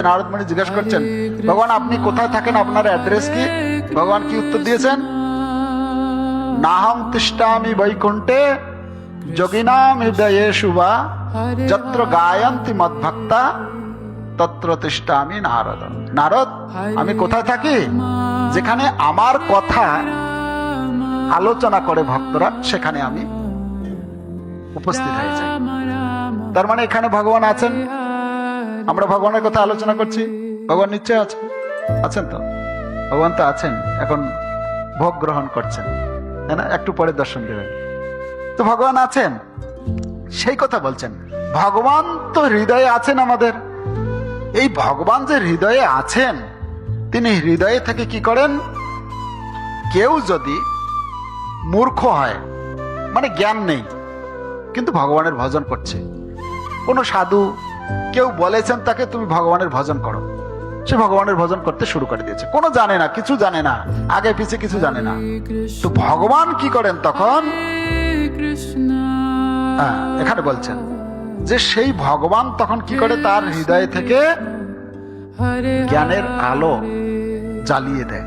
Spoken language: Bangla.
নারদ মুনি জিজ্ঞেস করছেন, ভগবান আপনি কোথায় থাকেন, আপনার অ্যাড্রেস কি? ভগবান কি উত্তর দিয়েছেন? নাহং তিষ্ঠামি বৈকুণ্ঠে যোগিনাম হৃদয়েষু বা যত্র গায়ন্তি মদ্ভক্তা তত্র তিষ্ঠামি নারদ। নারদ, আমি কোথায় থাকি? যেখানে আমার কথা আলোচনা করে ভক্তরা, সেখানে আমি উপস্থিত হয়ে যাই। তার মানে এখানে ভগবান আছেন, আমরা ভগবানের কথা আলোচনা করছি, ভগবান নিশ্চয় আছেন তো? ভগবান তো আছেন, এখন ভোগ গ্রহণ করছেন, তাই না? একটু পরে দর্শন দেবেন। তো ভগবান আছেন, সেই কথা বলছেন। ভগবান তো হৃদয়ে আছেন আমাদের। এই ভগবান যে হৃদয়ে আছেন, তিনি হৃদয়ে থেকে কি করেন? কেউ যদি মূর্খ হয়, মানে জ্ঞান নেই, কিন্তু ভগবানের ভজন করছে, কোন সাধু কেউ বলেছেন তাকে তুমি ভগবানের ভজন করো, সে ভগবানের ভজন করতে শুরু করে দিয়েছে, কোনো জানে না, কিছু জানে না, আগে পিছে কিছু জানে না। তো ভগবান কি করেন তখন? এখানে বলছেন যে সেই ভগবান তখন কি করে? তার হৃদয় থেকে জ্ঞানের আলো জ্বালিয়ে দেয়।